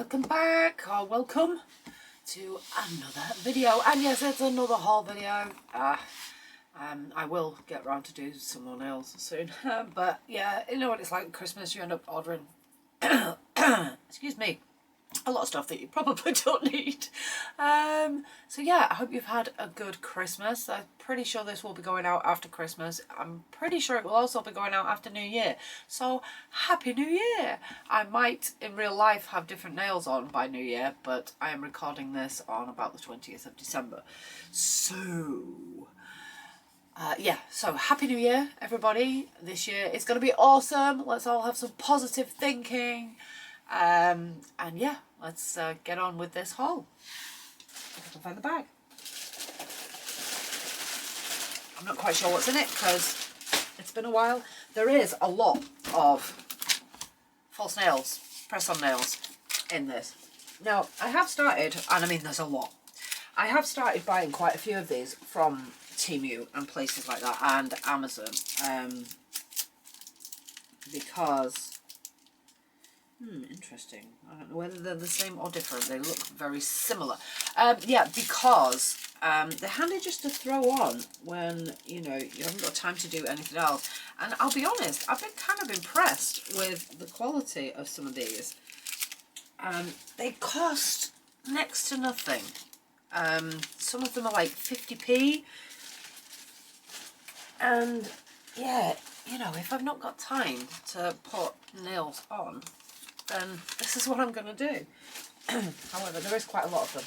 welcome back, or welcome to another video. And yes, it's another haul video. I will get round to do some more nails soon. But yeah, you know what it's like at Christmas, you end up ordering excuse me, a lot of stuff that you probably don't need. So yeah, I hope you've had a good Christmas. I'm pretty sure this will be going out after Christmas. I'm pretty sure it will also be going out after New Year. So Happy New Year! I might in real life have different nails on by New Year, but I am recording this on about the 20th of December. So yeah, so Happy New Year, everybody. This year is going to be awesome. Let's all have some positive thinking. And yeah, let's get on with this haul. If I can find the bag. I'm not quite sure what's in it because it's been a while. There is a lot of false nails, press-on nails in this. Now, I have started, and I mean there's a lot. I have started buying quite a few of these from Temu and places like that, and Amazon, because interesting. I don't know whether they're the same or different. They look very similar. Yeah, because they're handy just to throw on when, you know, you haven't got time to do anything else. And I'll be honest, I've been kind of impressed with the quality of some of these. They cost next to nothing. Some of them are like 50p. And yeah, you know, if I've not got time to put nails on, then this is what I'm going to do. However, there is quite a lot of them.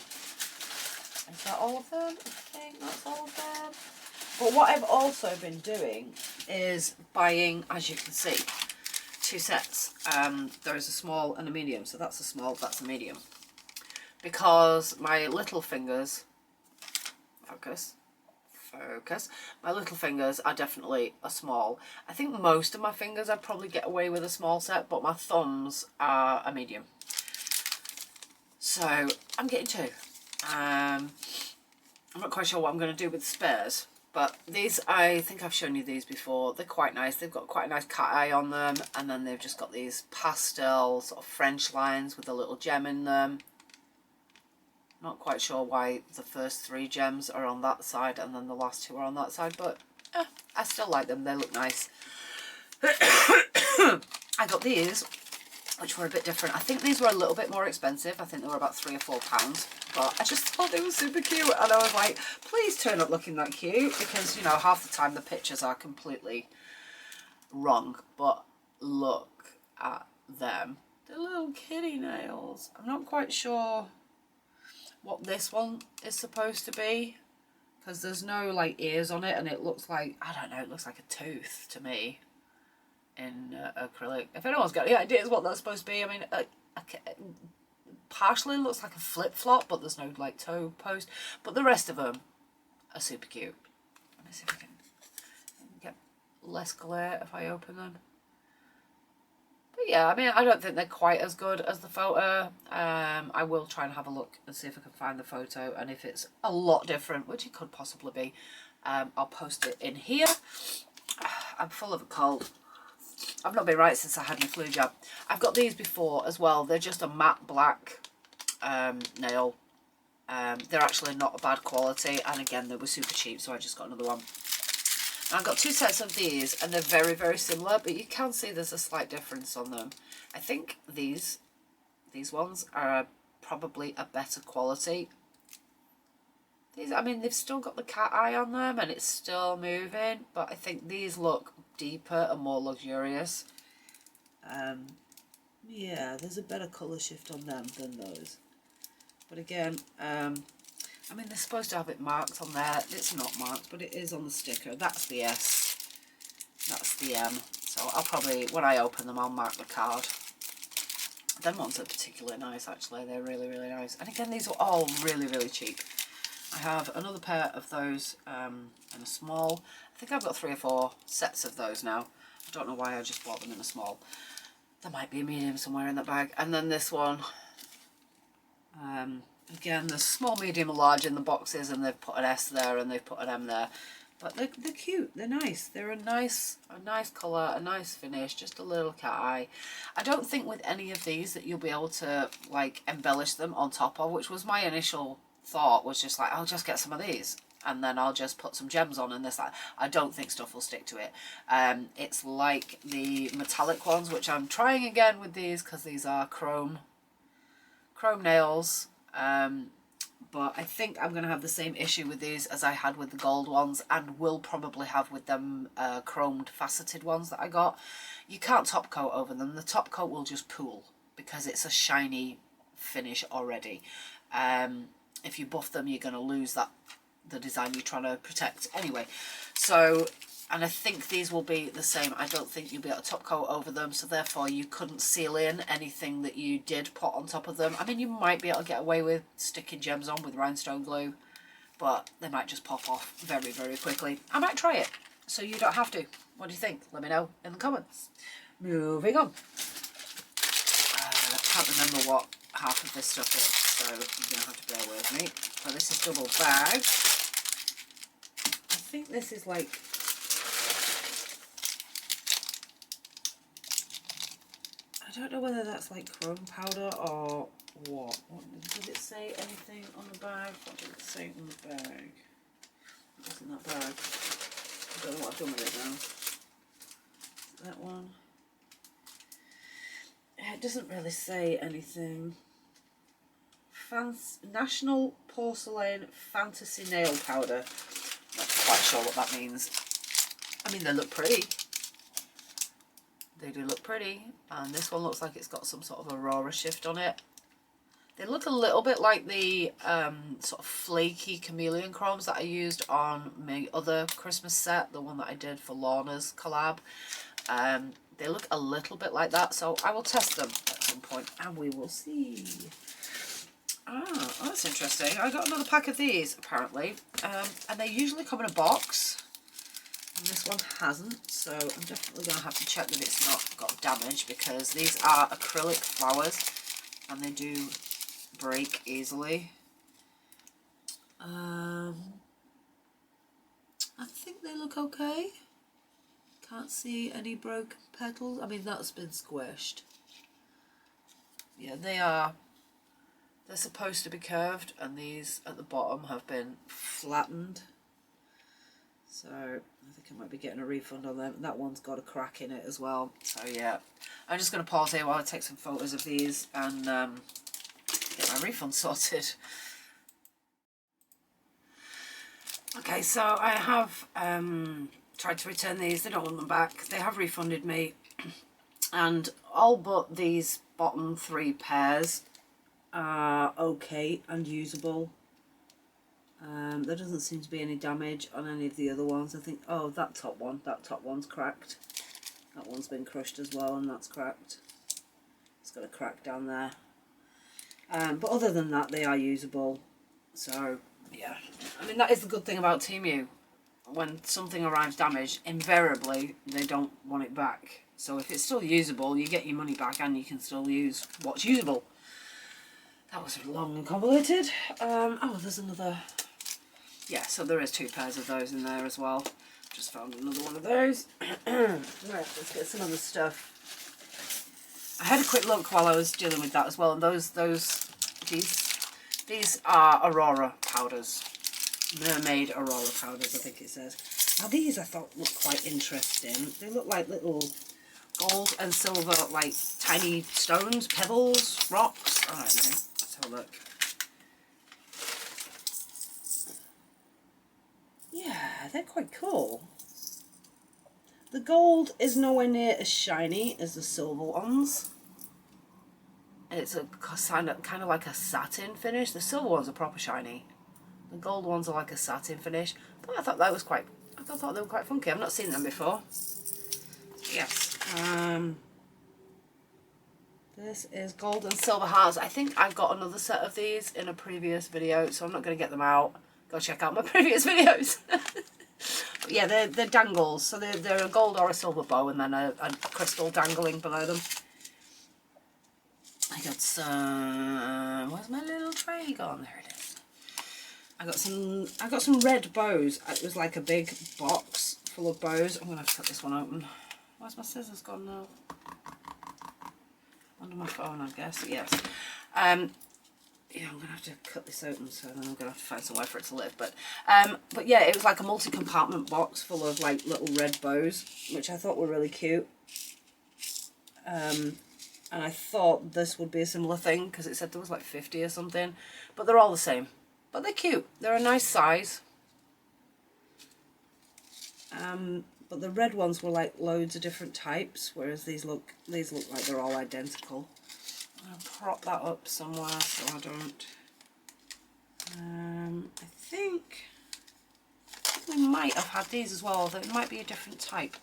Is that all of them? I think that's all of them. But what I've also been doing is buying, as you can see, two sets. There is a small and a medium. So that's a small, that's a medium. Because my little fingers, focus, my little fingers are definitely a small. I think most of my fingers I'd probably get away with a small set, but my thumbs are a medium. So I'm getting two. I'm not quite sure what I'm going to do with the spares, but these, I think I've shown you these before. They're quite nice. They've got quite a nice cat eye on them, and then they've just got these pastel sort of French lines with a little gem in them. Not quite sure why the first three gems are on that side and then the last two are on that side, but I still like them. They look nice. I got these, which were a bit different. I think these were a little bit more expensive. I think they were about £3 or £4, but I just thought they were super cute. And I was like, please turn up looking that cute, because, you know, half the time the pictures are completely wrong. But look at them. They're little kitty nails. I'm not quite sure what this one is supposed to be, because there's no like ears on it, and it looks like, I don't know, it looks like a tooth to me in acrylic. If anyone's got any ideas what that's supposed to be, I mean, partially looks like a flip-flop, but there's no like toe post, but the rest of them are super cute. Let me see if I can get less glare if I open them. But yeah, I mean, I don't think they're quite as good as the photo. I will try and have a look and see if I can find the photo, and if it's a lot different, which it could possibly be, I'll post it in here. I'm full of a cold. I've not been right since I had my flu jab. I've got these before as well. They're just a matte black nail. They're actually not a bad quality, and again, they were super cheap, so I just got another one. I've got two sets of these, and they're very, very similar, but you can see there's a slight difference on them. I think these ones are probably a better quality. These, I mean, they've still got the cat eye on them, and it's still moving, but I think these look deeper and more luxurious. Yeah, there's a better colour shift on them than those. But again, I mean, they're supposed to have it marked on there. It's not marked, but it is on the sticker. That's the S. That's the M. So I'll probably, when I open them, I'll mark the card. Them ones are particularly nice, actually. They're really, really nice. And again, these are all really, really cheap. I have another pair of those in a small. I think I've got 3 or 4 sets of those now. I don't know why I just bought them in a small. There might be a medium somewhere in that bag. And then this one. Again, there's small, medium, and large in the boxes, and they've put an S there and they've put an M there. But they're cute, they're nice. They're a nice colour, a nice finish, just a little cat eye. I don't think with any of these that you'll be able to like embellish them on top of, which was my initial thought, was just like, I'll just get some of these and then I'll just put some gems on and this, that. I don't think stuff will stick to it. It's like the metallic ones, which I'm trying again with these because these are chrome nails. But I think I'm going to have the same issue with these as I had with the gold ones, and will probably have with them chromed faceted ones that I got. You can't top coat over them. The top coat will just pool because it's a shiny finish already. If you buff them, you're going to lose the design you're trying to protect anyway. So, and I think these will be the same. I don't think you'll be able to top coat over them, so therefore you couldn't seal in anything that you did put on top of them. I mean, you might be able to get away with sticking gems on with rhinestone glue, but they might just pop off very, very quickly. I might try it, so you don't have to. What do you think? Let me know in the comments. Moving on. I can't remember what half of this stuff is, so you're going to have to bear with me. So this is double bagged. I think this is like... I don't know whether that's like chrome powder or what. Did it say anything on the bag? What did it say on the bag? What's in that bag? I don't know what I've done with it now. That one. It doesn't really say anything. National Porcelain Fantasy Nail Powder. Not quite sure what that means. I mean, they look pretty. They do look pretty, and this one looks like it's got some sort of Aurora shift on it. They look a little bit like the sort of flaky chameleon chromes that I used on my other Christmas set, the one that I did for Lorna's collab. They look a little bit like that, so I will test them at some point and we will see. Ah, that's interesting. I got another pack of these apparently, and they usually come in a box. And this one hasn't, so I'm definitely going to have to check that it's not got damage, because these are acrylic flowers and they do break easily. I think they look okay. Can't see any broken petals. I mean, that's been squished. Yeah, they're supposed to be curved, and these at the bottom have been flattened. So I think I might be getting a refund on them. That one's got a crack in it as well. So yeah, I'm just going to pause here while I take some photos of these and get my refund sorted. Okay, so I have tried to return these. They don't want them back. They have refunded me, and all but these bottom 3 pairs are okay and usable. There doesn't seem to be any damage on any of the other ones. I think, oh, that top one's cracked. That one's been crushed as well, and that's cracked. It's got a crack down there. But other than that, they are usable. So, yeah. I mean, that is the good thing about Temu. When something arrives damaged, invariably, they don't want it back. So if it's still usable, you get your money back and you can still use what's usable. That was long and convoluted. Oh, there's another... Yeah, so there is 2 pairs of those in there as well. Just found another one of those. Right, let's get some other stuff. I had a quick look while I was dealing with that as well, and these are Aurora powders. Mermaid Aurora powders, I think it says. Now these I thought looked quite interesting. They look like little gold and silver, like tiny stones, pebbles, rocks. I don't know. Let's have a look. Yeah, they're quite cool. The gold is nowhere near as shiny as the silver ones. It's a kind of like a satin finish. The silver ones are proper shiny. The gold ones are like a satin finish. But I thought they were quite funky. I've not seen them before. Yes. This is gold and silver hearts. I think I've got another set of these in a previous video, so I'm not going to get them out. Go check out my previous videos. But yeah, they're dangles. So they're a gold or a silver bow, and then a crystal dangling below them. I got some... Where's my little tray gone? There it is. I got some red bows. It was like a big box full of bows. I'm gonna have to cut this one open. Where's my scissors gone now? Under my phone, I guess. Yes. Yeah, I'm gonna have to cut this open, so then I'm gonna have to find somewhere for it to live. But yeah, it was like a multi-compartment box full of like little red bows, which I thought were really cute. And I thought this would be a similar thing because it said there was like 50 or something, but they're all the same. But they're cute. They're a nice size. But the red ones were like loads of different types, whereas these look like they're all identical. I'll prop that up somewhere so I don't. I think we might have had these as well, although it might be a different type.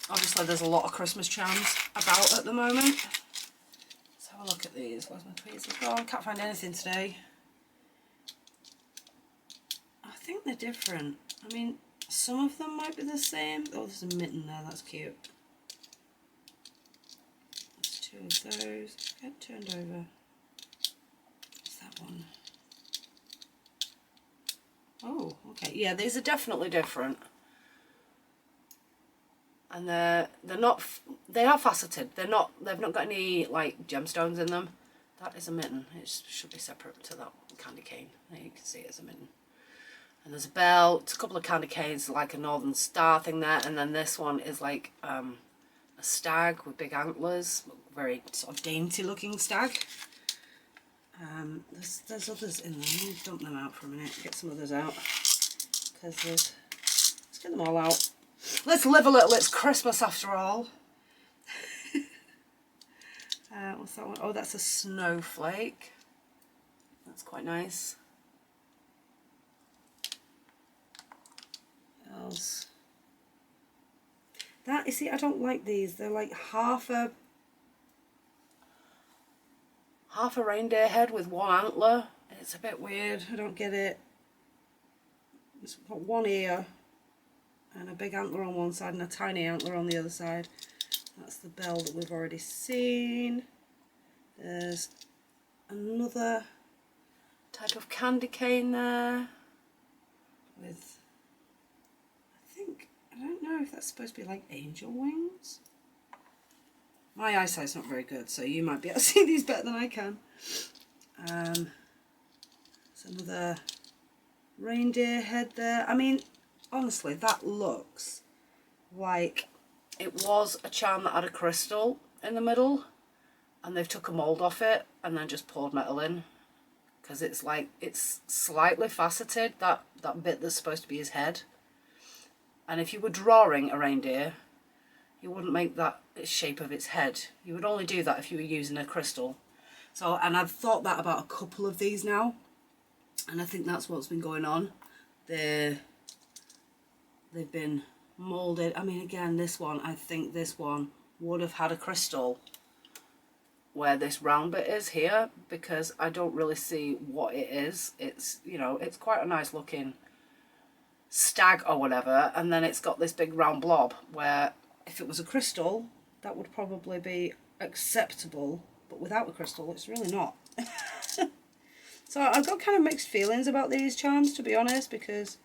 Obviously there's a lot of Christmas charms about at the moment. Let's have a look at these. Where's my tweezers gone? Can't find anything today. I think they're different. I mean, some of them might be the same. Oh, there's a mitten there, that's cute. There's two of those. Get turned over. What's that one? Oh, okay. Yeah, these are definitely different. And they are faceted. They've not got any like gemstones in them. That is a mitten. It should be separate to that candy cane. There you can see it as a mitten. And there's a belt, a couple of candy canes, like a northern star thing there, and then this one is like a stag with big antlers, very sort of dainty looking stag. There's others in there. Let me dump them out for a minute, get some others out, because let's get them all out. Let's live a little, it's Christmas after all. What's that one? Oh, that's a snowflake. That's quite nice. Else. That, you see, I don't like these. They're like half a reindeer head with one antler. It's a bit weird. I don't get it. It's got one ear and a big antler on one side and a tiny antler on the other side. That's the bell that we've already seen. There's another type of candy cane there with, I don't know if that's supposed to be like angel wings. My eyesight's not very good, so you might be able to see these better than I can. There's another reindeer head there. I mean, honestly, that looks like it was a charm that had a crystal in the middle, and they've took a mould off it and then just poured metal in. Because it's like, it's slightly faceted, that bit that's supposed to be his head. And if you were drawing a reindeer, you wouldn't make that shape of its head. You would only do that if you were using a crystal. So, and I've thought that about a couple of these now, and I think that's what's been going on. They've been moulded. I mean, again, this one, I think this one would have had a crystal where this round bit is here, because I don't really see what it is. It's, you know, it's quite a nice looking stag or whatever, and then it's got this big round blob where if it was a crystal that would probably be acceptable, but without a crystal it's really not. So I've got kind of mixed feelings about these charms, to be honest, because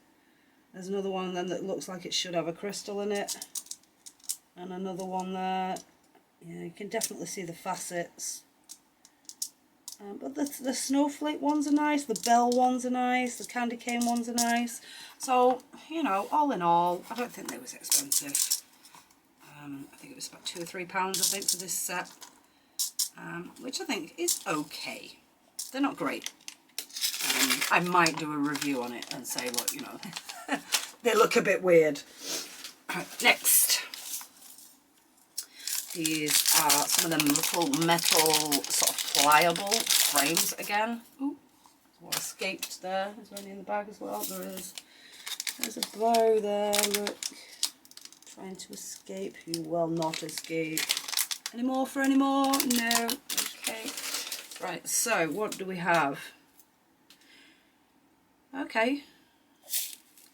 there's another one then that looks like it should have a crystal in it, and another one there, yeah, you can definitely see the facets. But the snowflake ones are nice, the bell ones are nice, the candy cane ones are nice. So, you know, all in all, I don't think they was expensive. I think it was about £2 or £3, I think, for this set, which I think is okay. They're not great. I might do a review on it and say, look, you know, they look a bit weird. Next. These are some of them little metal sort of pliable frames again. Ooh, what escaped there. Is there any in the bag as well? There is. There's a bow there, look. Trying to escape. You will not escape. Any more for any more? No. Okay. Right, so what do we have? Okay.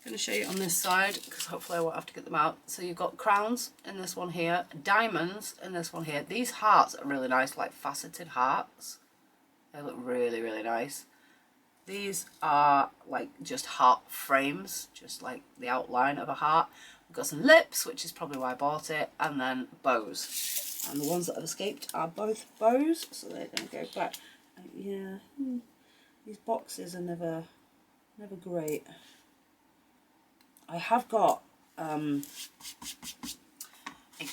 I'm going to show you on this side, because hopefully I won't have to get them out. So you've got crowns in this one here, diamonds in this one here. These hearts are really nice, like faceted hearts. They look really, really nice. These are like just heart frames, just like the outline of a heart. We've got some lips, which is probably why I bought it, and then bows. And the ones that have escaped are both bows, so they're going to go back. Yeah, these boxes are never great. I have got a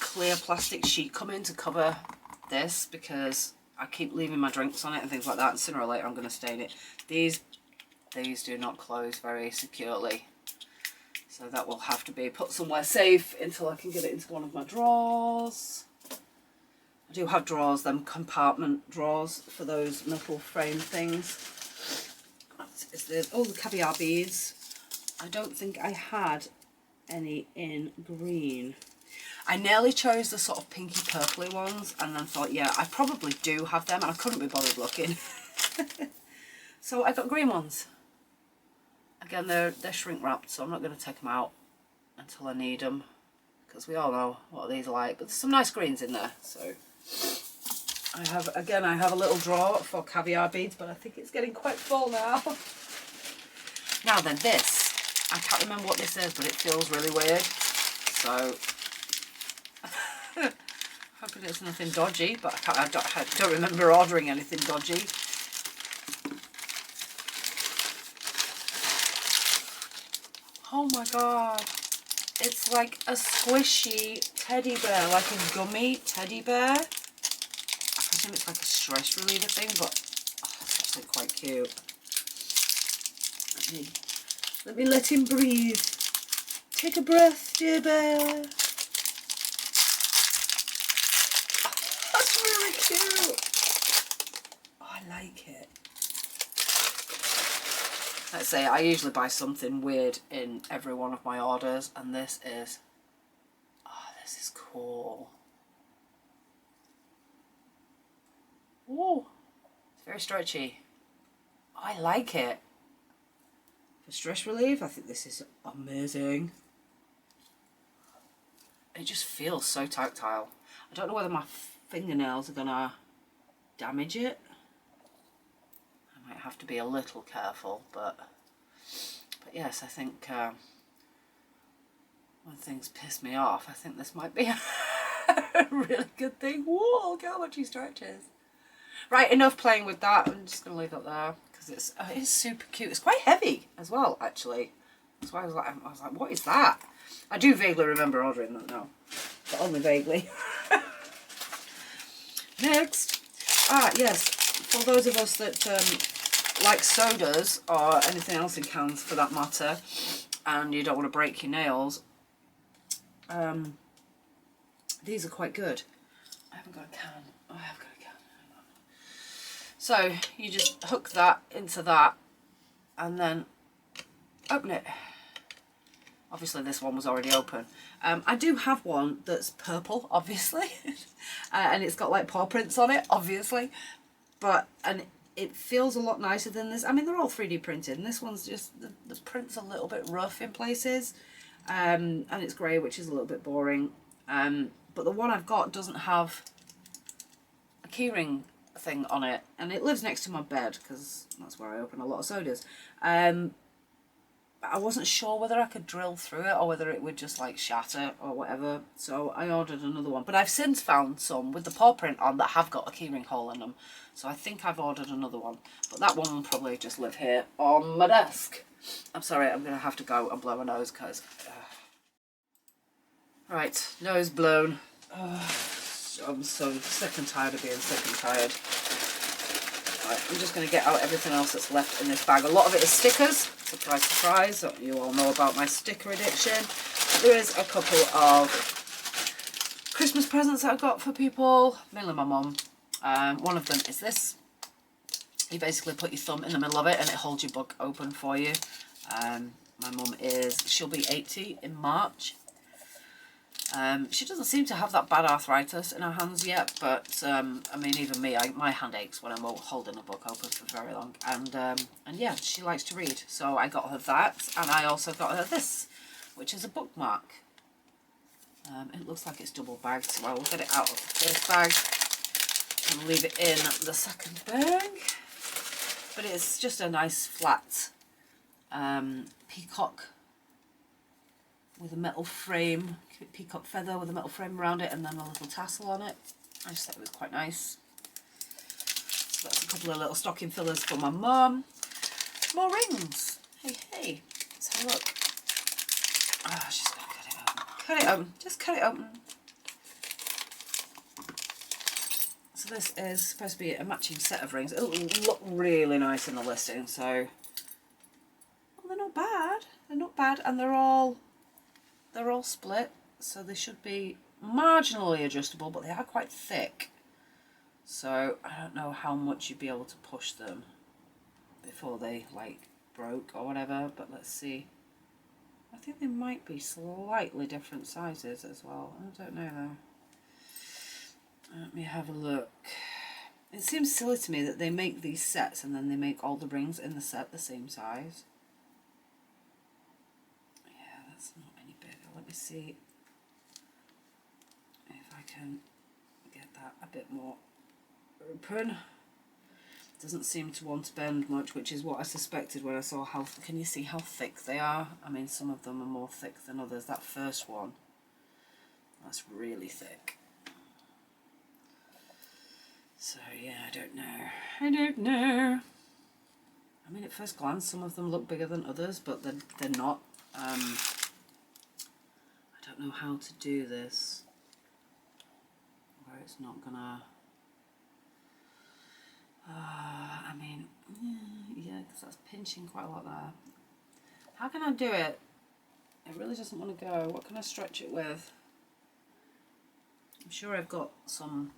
clear plastic sheet coming to cover this because I keep leaving my drinks on it and things like that, and sooner or later I'm going to stain it. These do not close very securely, so that will have to be put somewhere safe until I can get it into one of my drawers. I do have drawers, them compartment drawers for those metal frame things. Oh, the caviar beads. I don't think I had any in green. I nearly chose the sort of pinky purpley ones and then thought, yeah, I probably do have them, and I couldn't be bothered looking. So I got green ones. Again, they're shrink wrapped, so I'm not going to take them out until I need them, because we all know what these are like. But there's some nice greens in there. So I have a little drawer for caviar beads, but I think it's getting quite full now. Now then, this, I can't remember what this is, but it feels really weird. So hoping it's nothing dodgy, but I don't remember ordering anything dodgy. Oh my god, it's like a squishy teddy bear, like a gummy teddy bear. I presume it's like a stress reliever thing, but it's actually quite cute. Let me let him breathe. Take a breath, dear bear. That's really cute. Oh, I like it. Let's say I usually buy something weird in every one of my orders, and this is cool. Oh, it's very stretchy. Oh, I like it. For stress relief, I think this is amazing. It just feels so tactile. I don't know whether my fingernails are gonna damage it. I might have to be a little careful, but yes, I think when things piss me off, I think this might be a really good thing. Whoa, look how much he stretches. Right, enough playing with that. I'm just going to leave that there because it is super cute. It's quite heavy as well, actually. That's why I was like, what is that? I do vaguely remember ordering that now, but only vaguely. Next, yes, for those of us that like sodas or anything else in cans for that matter, and you don't want to break your nails, these are quite good. I haven't got a can. Oh, I have got a can. Hang on. So you just hook that into that and then open it. Obviously this one was already open. I do have one that's purple, obviously, and it's got like paw prints on it, obviously, and it feels a lot nicer than this. I mean, they're all 3D printed, and this one's just, the print's a little bit rough in places, and it's grey, which is a little bit boring. But the one I've got doesn't have a keyring thing on it, and it lives next to my bed because that's where I open a lot of sodas. I wasn't sure whether I could drill through it or whether it would just like shatter or whatever, so I ordered another one. But I've since found some with the paw print on that have got a keyring hole in them, so I think I've ordered another one. But that one will probably just live here on my desk. I'm sorry, I'm going to have to go and blow my nose because... Right, nose blown. I'm so sick and tired of being sick and tired. Right, I'm just going to get out everything else that's left in this bag. A lot of it is stickers. Surprise, surprise. You all know about my sticker addiction. There is a couple of Christmas presents that I've got for people, mainly my mum. One of them is this. You basically put your thumb in the middle of it and it holds your book open for you. My mum she'll be 80 in March. She doesn't seem to have that bad arthritis in her hands yet, but I mean, even me, my hand aches when I'm holding a book open for very long. And yeah, she likes to read, so I got her that, and I also got her this, which is a bookmark. It looks like it's double bagged, so I will get it out of the first bag and leave it in the second bag. But it's just a nice flat peacock with a metal frame, peacock feather with a metal frame around it, and then a little tassel on it. I just thought it was quite nice. So that's a couple of little stocking fillers for my mum. More rings. Hey, hey. Let's have a look. Oh, she's going to cut it open. Cut it open. Just cut it open. So this is supposed to be a matching set of rings. It'll look really nice in the listing. So, well, they're not bad. They're not bad, and they're all split. So they should be marginally adjustable, but they are quite thick. So I don't know how much you'd be able to push them before they like broke or whatever, but let's see. I think they might be slightly different sizes as well. I don't know though. Let me have a look. It seems silly to me that they make these sets and then they make all the rings in the set the same size. Yeah, that's not any bigger. Let me see if I can get that a bit more open. Doesn't seem to want to bend much, which is what I suspected when I saw how, can you see how thick they are? I mean, some of them are more thick than others. That first one, that's really thick. So yeah, I don't know. I mean, at first glance, some of them look bigger than others, but they're not. I don't know how to do this where it's not gonna. I mean, yeah, because that's pinching quite a lot there. How can I do it? It really doesn't want to go. What can I stretch it with? I'm sure I've got some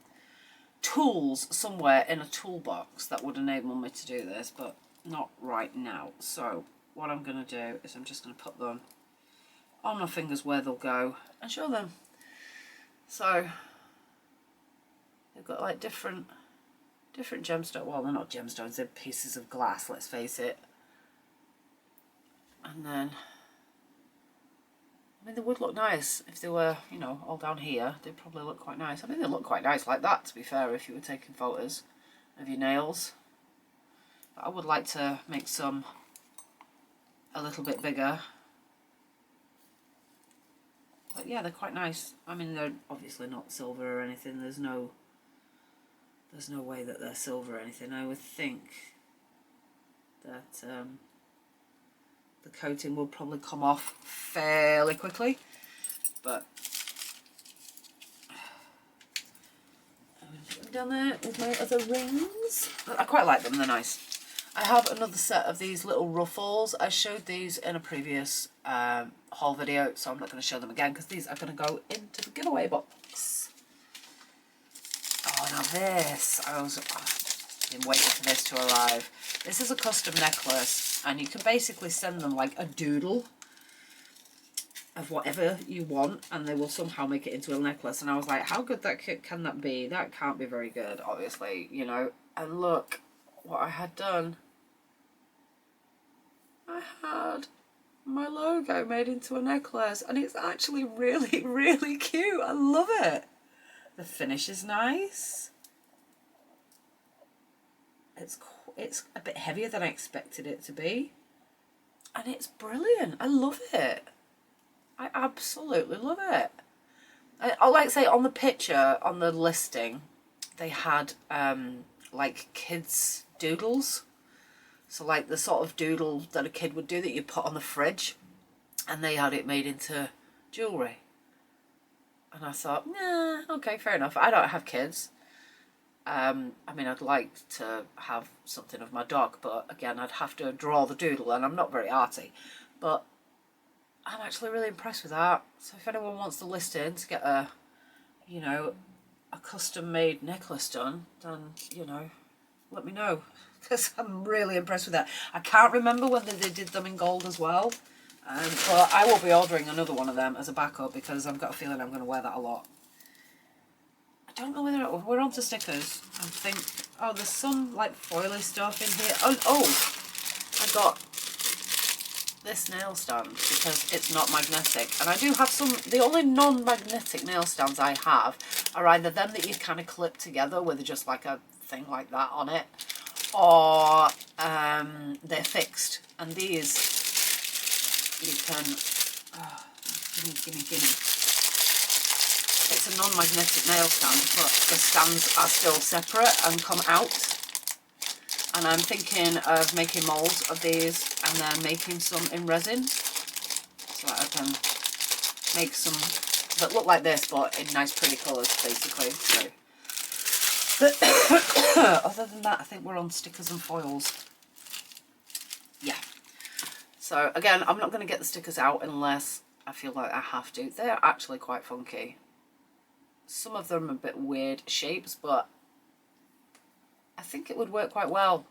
tools somewhere in a toolbox that would enable me to do this, but not right now. So what I'm going to do is I'm just going to put them on my fingers where they'll go and show them. So they've got like different gemstones. Well, they're not gemstones, they're pieces of glass, let's face it. And then, I mean, they would look nice if they were, you know, all down here. They'd probably look quite nice. I mean, they look quite nice like that, to be fair, if you were taking photos of your nails. But I would like to make some a little bit bigger. But yeah, they're quite nice. I mean, they're obviously not silver or anything. There's no way that they're silver or anything. I would think that the coating will probably come off fairly quickly, but I'm going to put them down there with my other rings. I quite like them, they're nice. I have another set of these little ruffles. I showed these in a previous haul video, so I'm not going to show them again because these are going to go into the giveaway box. Oh, now this, I've been waiting for this to arrive. This is a custom necklace, and you can basically send them like a doodle of whatever you want, and they will somehow make it into a necklace. And I was like, how good can that be? That can't be very good, obviously, you know. And look what I had done. I had my logo made into a necklace, and it's actually really, really cute. I love it. The finish is nice. It's a bit heavier than I expected it to be. And it's brilliant. I love it. I absolutely love it. I like to say on the picture, on the listing, they had like kids' doodles. So like the sort of doodle that a kid would do that you put on the fridge. And they had it made into jewellery. And I thought, nah, okay, fair enough. I don't have kids. I mean, I'd like to have something of my dog, but again, I'd have to draw the doodle, and I'm not very arty. But I'm actually really impressed with that. So if anyone wants to list in to get a, you know, a custom-made necklace done, then, you know, let me know. Because I'm really impressed with that. I can't remember whether they did them in gold as well. But I will be ordering another one of them as a backup because I've got a feeling I'm going to wear that a lot. I don't know whether we're on to stickers. I think, oh, there's some like foily stuff in here. Oh, I got this nail stand because it's not magnetic. And I do have some, the only non-magnetic nail stands I have are either them that you kind of clip together with just like a thing like that on it, or they're fixed. And these, you can, gimme. It's a non-magnetic nail stand, but the stands are still separate and come out. And I'm thinking of making moulds of these and then making some in resin, so that I can make some that look like this but in nice pretty colours, basically. So other than that, I think we're on stickers and foils. Yeah. So again, I'm not going to get the stickers out unless I feel like I have to. They're actually quite funky. Some of them are a bit weird shapes, but I think it would work quite well.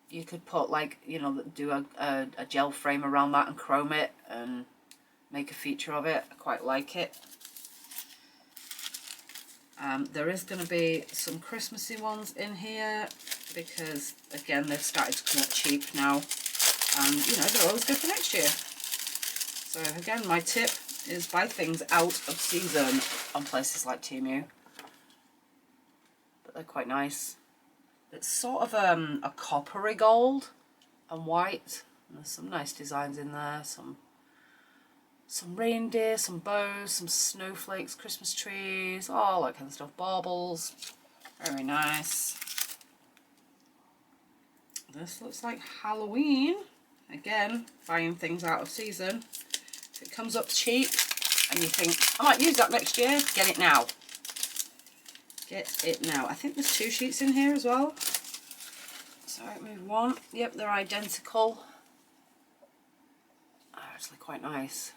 You could put, like, you know, do a gel frame around that and chrome it and make a feature of it. I quite like it. There is going to be some Christmassy ones in here because, again, they've started to come up cheap now. And, you know, they're always good for next year. So, again, my tip is buy things out of season on places like Temu. But they're quite nice. It's sort of a coppery gold and white. And there's some nice designs in there. Some reindeer, some bows, some snowflakes, Christmas trees, all that kind of stuff. Baubles. Very nice. This looks like Halloween. Again, buying things out of season. If it comes up cheap and you think, I might use that next year, get it now. Get it now. I think there's 2 sheets in here as well. So move one. Yep, they're identical. Actually quite nice.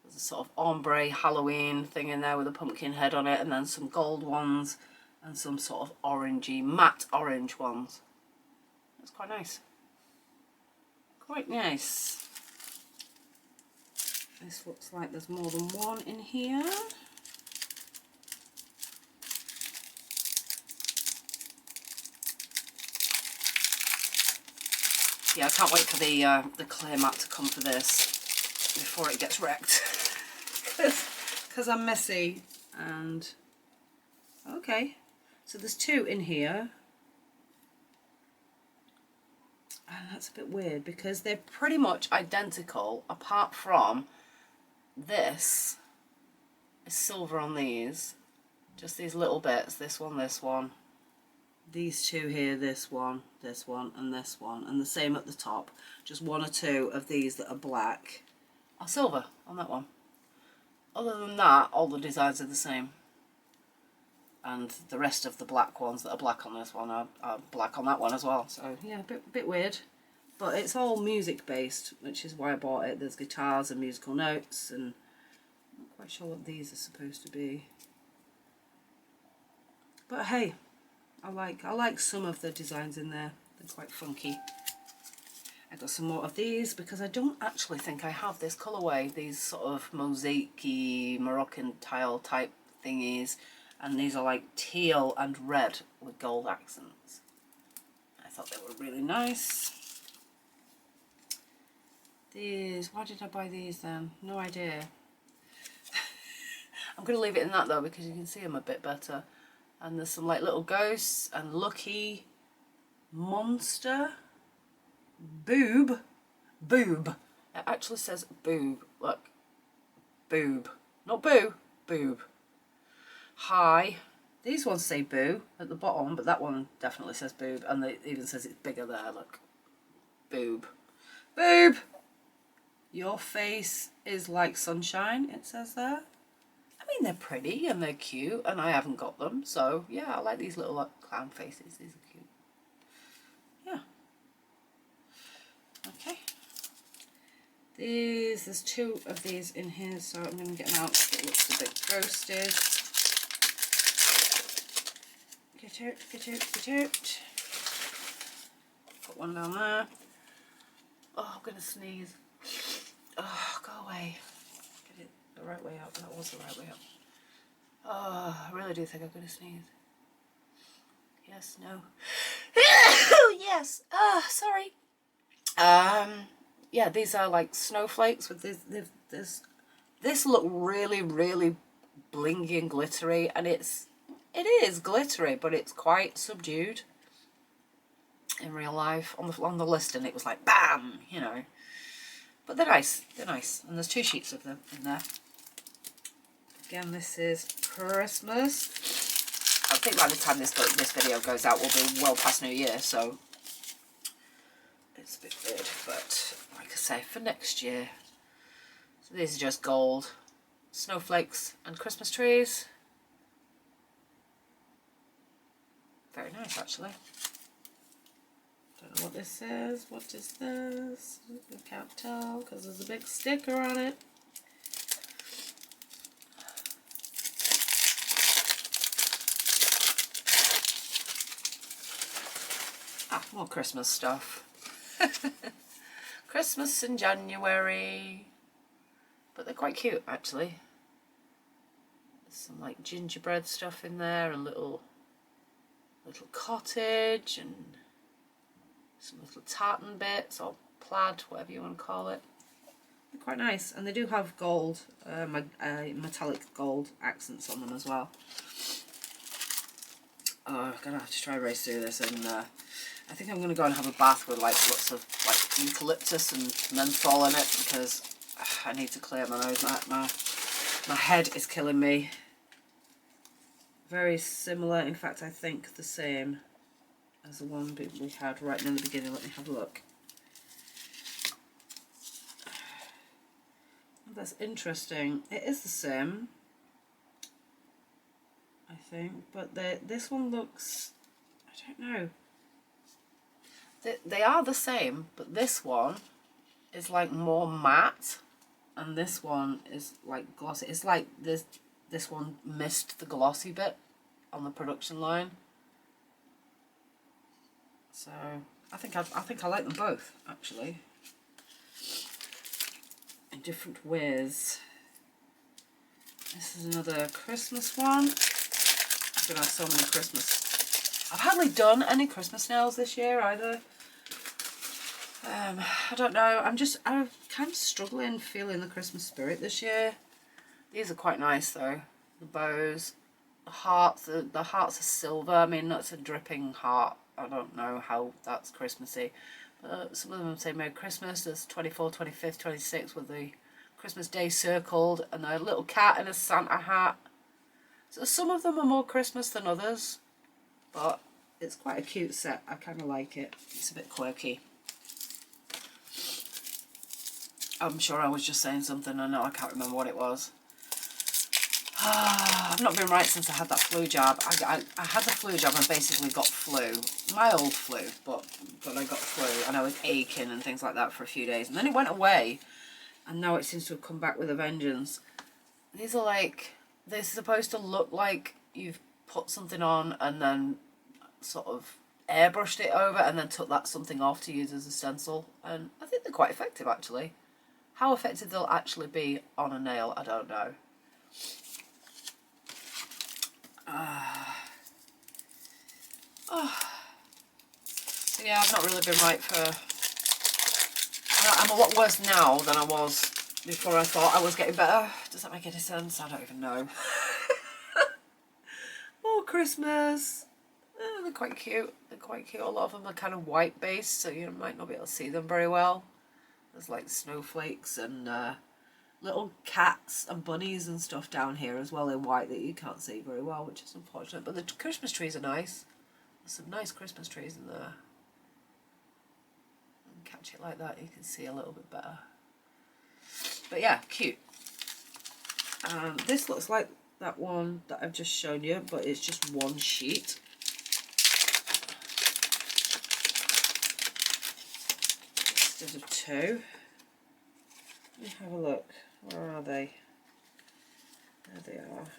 There's a sort of ombre Halloween thing in there with a pumpkin head on it, and then some gold ones and some sort of orangey, matte orange ones. That's quite nice. Quite nice. This looks like there's more than one in here. Yeah, I can't wait for the clear mat to come for this before it gets wrecked. Because I'm messy. And okay, so there's 2 in here. And that's a bit weird because they're pretty much identical apart from this is silver on these. Just these little bits, this one. These 2 here, this one, and this one. And the same at the top. Just 1 or 2 of these that are black are silver on that one. Other than that, all the designs are the same. And the rest of the black ones that are black on this one are black on that one as well. So yeah, a bit weird. But it's all music based, which is why I bought it. There's guitars and musical notes, and I'm not quite sure what these are supposed to be. But hey, I like some of the designs in there. They're quite funky. I got some more of these because I don't actually think I have this colourway. These sort of mosaic-y Moroccan tile type thingies. And these are like teal and red with gold accents. I thought they were really nice. These, why did I buy these then? No idea. I'm going to leave it in that though because you can see them a bit better. And there's some like little ghosts and Lucky, Monster, Boob. It actually says boob. Look. Boob. Not boo. Boob. Hi. These ones say boo at the bottom, but that one definitely says boob. And it even says it's bigger there. Look. Boob. Boob! Your face is like sunshine, it says there. I mean, they're pretty and they're cute, and I haven't got them, so yeah, I like these little like, clown faces. These are cute. Yeah. Okay. There's 2 of these in here, so I'm going to get them out so it looks a bit ghosted. Get out. Put one down there. Oh, I'm going to sneeze. Oh, go away. Get it the right way up. That was the right way up. Oh, I really do think I'm going to sneeze. Yes, no. Yes. Sorry. Yeah, these are like snowflakes with this look really, really blingy and glittery, and it is glittery, but it's quite subdued. in real life. On the listing it was like bam, you know. But they're nice, and there's 2 sheets of them in there. Again, this is Christmas. I think by the time this video goes out, we'll be well past New Year, so it's a bit weird. But like I say, for next year, so these are just gold snowflakes and Christmas trees. Very nice, actually. Don't know what this is. What is this? I can't tell because there's a big sticker on it. Ah, more Christmas stuff. Christmas in January. But they're quite cute, actually. There's some like gingerbread stuff in there, a little cottage, and some little tartan bits, or plaid, whatever you want to call it. They're quite nice, and they do have gold, metallic gold accents on them as well. Oh, I'm gonna have to try and race through this, and I think I'm gonna go and have a bath with like lots of like eucalyptus and menthol in it, because I need to clear my nose. My head is killing me. Very similar, in fact I think the same as the one we had right in the beginning. Let me have a look. That's interesting. It is the same, I think, but this one looks, I don't know. They are the same, but this one is like more matte, and this one is like glossy. It's like this one missed the glossy bit on the production line. So I think I like them both, actually, in different ways. This is another Christmas one. I've been on so many Christmas. I've hardly done any Christmas nails this year either. I don't know. I'm kind of struggling feeling the Christmas spirit this year. These are quite nice though. The bows, the hearts. The hearts are silver. I mean, that's a dripping heart. I don't know how that's Christmassy. But some of them say Merry Christmas. There's 24th, 25th, 26th with the Christmas Day circled, and a little cat in a Santa hat. So some of them are more Christmas than others, but it's quite a cute set. I kind of like it. It's a bit quirky. I'm sure I was just saying something. I know I can't remember what it was. I've not been right since I had that flu jab. I had the flu jab and basically got flu. My old flu, but I got flu, and I was aching and things like that for a few days. And then it went away, and now it seems to have come back with a vengeance. These are like, they're supposed to look like you've put something on and then sort of airbrushed it over and then took that something off to use as a stencil. And I think they're quite effective, actually. How effective they'll actually be on a nail, I don't know. So yeah, I've not really been right for... I'm a lot worse now than I was before I thought I was getting better. Does that make any sense? I don't even know. More Christmas. They're quite cute. They're quite cute. A lot of them are kind of white based, so you might not be able to see them very well. There's like snowflakes and little cats and bunnies and stuff down here as well in white that you can't see very well, which is unfortunate. But the Christmas trees are nice. There's some nice Christmas trees in there. And catch it like that, you can see a little bit better. But yeah, cute. This looks like that one that I've just shown you, but it's just one sheet. Instead of two. Let me have a look. Where are they? There they are.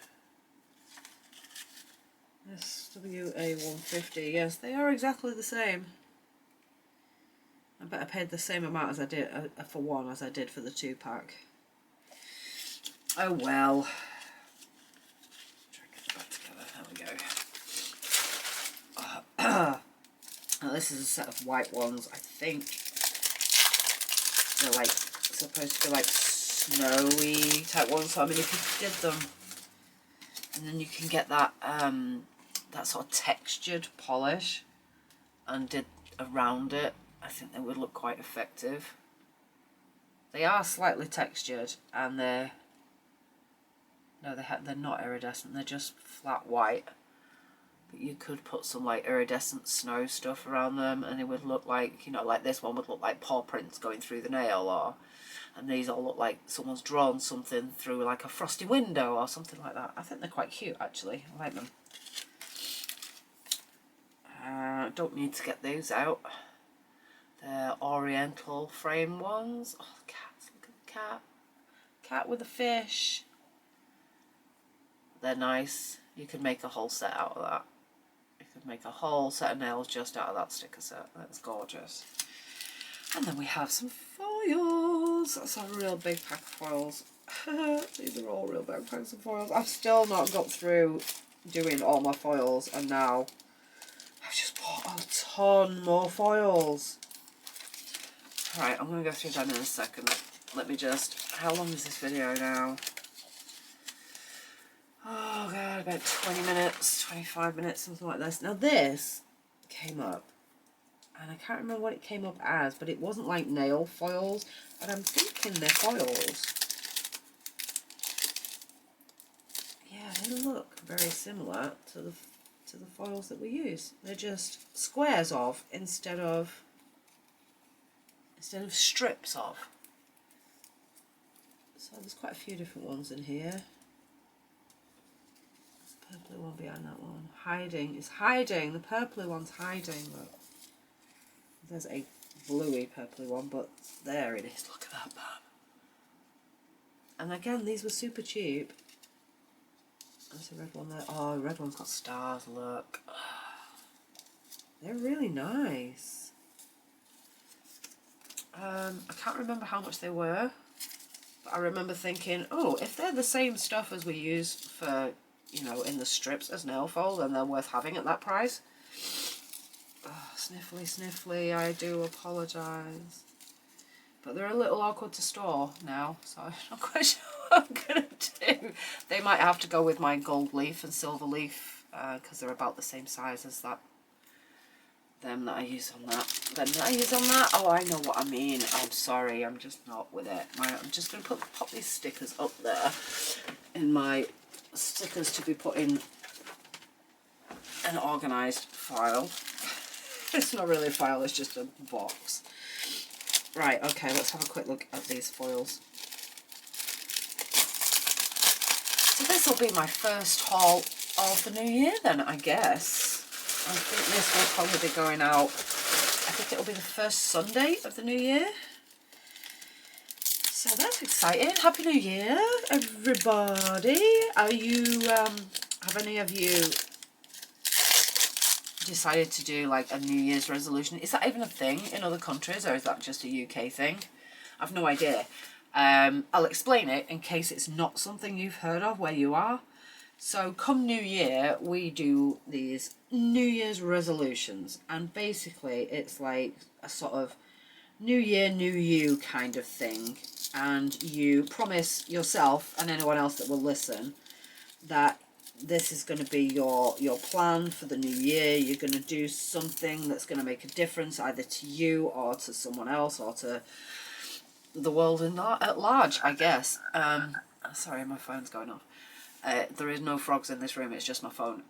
SWA150. Yes, they are exactly the same. I bet I paid the same amount as I did for one as I did for the 2-pack. Oh well. Try and get it back together. There we go. Now this is a set of white ones. I think they're like supposed to be like snowy type ones. So I mean, if you did them, and then you can get that that sort of textured polish, and did around it, I think they would look quite effective. They are slightly textured, and they're not iridescent. They're just flat white. But you could put some like iridescent snow stuff around them, and it would look like, you know, like this one would look like paw prints going through the nail, and these all look like someone's drawn something through like a frosty window or something like that. I think they're quite cute actually. I like them. Don't need to get these out. They're oriental frame ones. Oh, the cats, look at the cat. Cat with a fish. They're nice. You could make a whole set out of that. You could make a whole set of nails just out of that sticker set. That's gorgeous. And then we have some foils. That's a real big pack of foils. These are all real big packs of foils. I've still not got through doing all my foils, and now I've just bought a ton more foils. Right, I'm going to go through them in a second. Let me just... How long is this video now? Oh god, about 20 minutes, 25 minutes, something like this. Now this came up, and I can't remember what it came up as, but it wasn't like nail foils, but I'm thinking they're foils. Yeah, they look very similar to the foils that we use. They're just squares of instead of strips of. So there's quite a few different ones in here. There's a purpley one behind that one. Hiding. It's hiding. The purpley one's hiding. Look. There's a bluey purpley one, but there it is. Look at that, man. And again, these were super cheap. There's a red one there. Oh, the red one's got stars, look. They're really nice. I can't remember how much they were, but I remember thinking, oh, if they're the same stuff as we use for, you know, in the strips as nail foil, then they're worth having at that price. Oh, sniffly, sniffly, I do apologise. But they're a little awkward to store now, so I'm not quite sure what I'm going to do. They might have to go with my gold leaf and silver leaf, because they're about the same size as that. Them that I use on that. Oh, I know what I mean. I'm sorry, I'm just not with it. I'm just going to pop these stickers up there in my stickers to be put in an organised file. It's not really a file, it's just a box. Right, okay, let's have a quick look at these foils. So this will be my first haul of the new year then, I guess. I think this will probably be going out, I think it'll be the first Sunday of the new year. So that's exciting. Happy New Year, everybody. Are you, have any of you decided to do like a New Year's resolution? Is that even a thing in other countries, or is that just a UK thing? I've no idea. I'll explain it in case it's not something you've heard of where you are. So come New Year, we do these New Year's resolutions, and basically it's like a sort of New Year, New You kind of thing, and you promise yourself and anyone else that will listen that this is going to be your plan for the new year. You're going to do something that's going to make a difference either to you or to someone else or to the world at large, I guess. Sorry, my phone's going off. There is no frogs in this room, it's just my phone.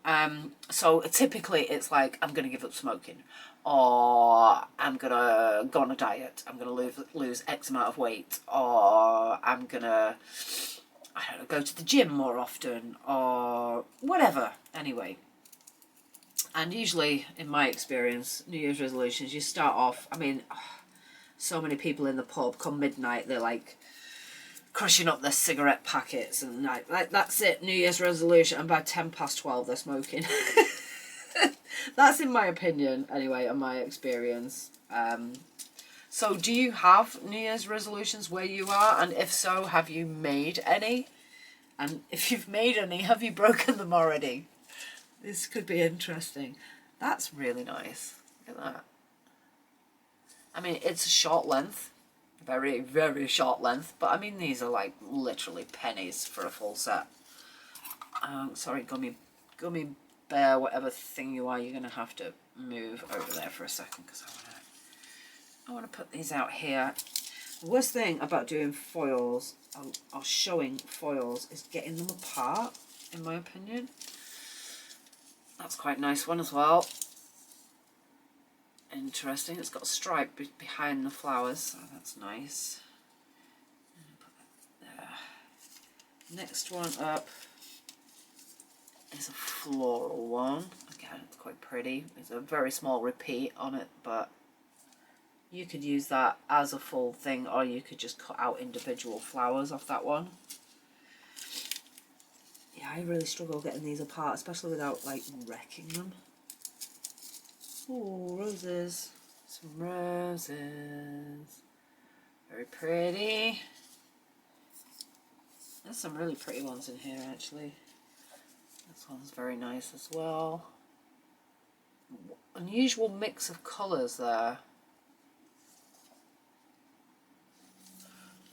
So typically it's like, I'm going to give up smoking, or I'm going to go on a diet, I'm going to lose X amount of weight, or I'm going to, I don't know, go to the gym more often, or whatever, anyway. And usually, in my experience, New Year's resolutions, you start off, I mean, so many people in the pub, come midnight, they're like crushing up their cigarette packets, and like that's it, New Year's resolution, and by 12:10 they're smoking. That's in my opinion, anyway, and my experience. So do you have New Year's resolutions where you are? And if so, have you made any? And if you've made any, have you broken them already? This could be interesting. That's really nice. Look at that. I mean, it's a short length. Very, very short length. But I mean, these are like literally pennies for a full set. Sorry, gummy bear whatever thing you are, you're going to have to move over there for a second because I want to put these out here. The worst thing about doing foils or showing foils is getting them apart, in my opinion. That's quite a nice one as well. Interesting. It's got a stripe behind the flowers, so that's nice. Put that there. Next one up is a floral one. Again, it's quite pretty. It's a very small repeat on it, but you could use that as a full thing, or you could just cut out individual flowers off that one. Yeah, I really struggle getting these apart, especially without like wrecking them. Oh, roses. Some roses. Very pretty. There's some really pretty ones in here actually. This one's very nice as well. Unusual mix of colours there.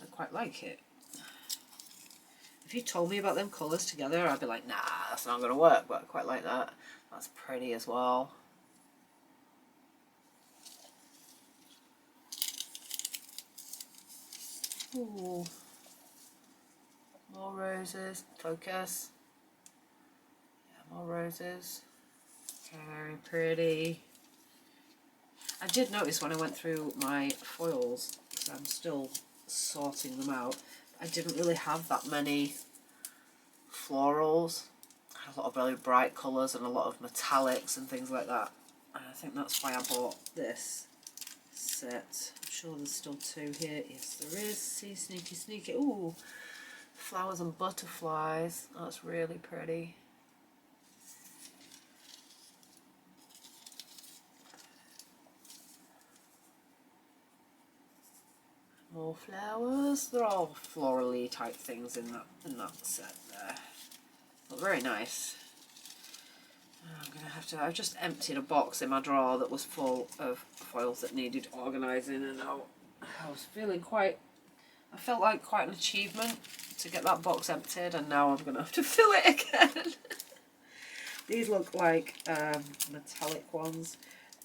I quite like it. If you told me about them colours together, I'd be like, nah, that's not going to work, but I quite like that. That's pretty as well. Ooh. More roses. Focus. Yeah, more roses. Very pretty. I did notice when I went through my foils, because I'm still sorting them out, I didn't really have that many florals. I had a lot of really bright colours and a lot of metallics and things like that. And I think that's why I bought this set. I'm sure there's still two here. Yes, there is. See, sneaky, sneaky. Ooh, flowers and butterflies. That's really pretty. More flowers. They're all florally type things in that set there. But very nice. I'm gonna have to. I've just emptied a box in my drawer that was full of foils that needed organising, and I was feeling quite. I felt like quite an achievement to get that box emptied, and now I'm gonna have to fill it again. These look like metallic ones,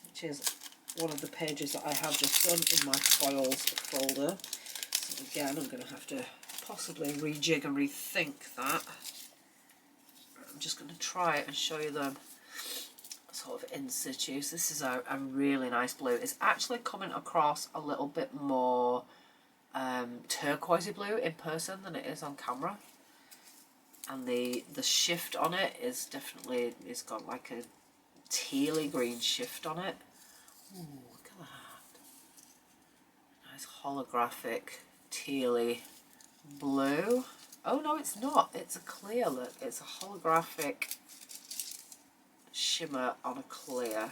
which is one of the pages that I have just done in my foils folder. So again, I'm going to have to possibly rejig and rethink that. I'm just going to try it and show you them sort of in situ. So this is a really nice blue. It's actually coming across a little bit more turquoisey blue in person than it is on camera. And the shift on it is definitely, it's got like a tealy green shift on it. Ooh, look at that. Nice holographic tealy blue. Oh no, it's not. It's a clear look. It's a holographic shimmer on a clear.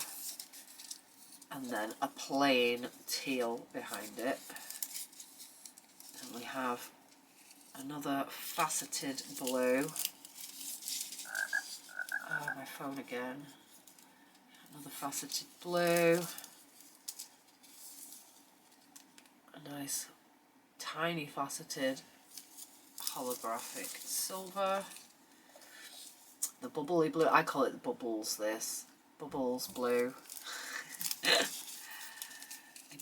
And then a plain teal behind it. And we have another faceted blue. Oh, my phone again. Another faceted blue. A nice tiny faceted holographic silver. The bubbly blue, I call it the bubbles this. Bubbles blue. A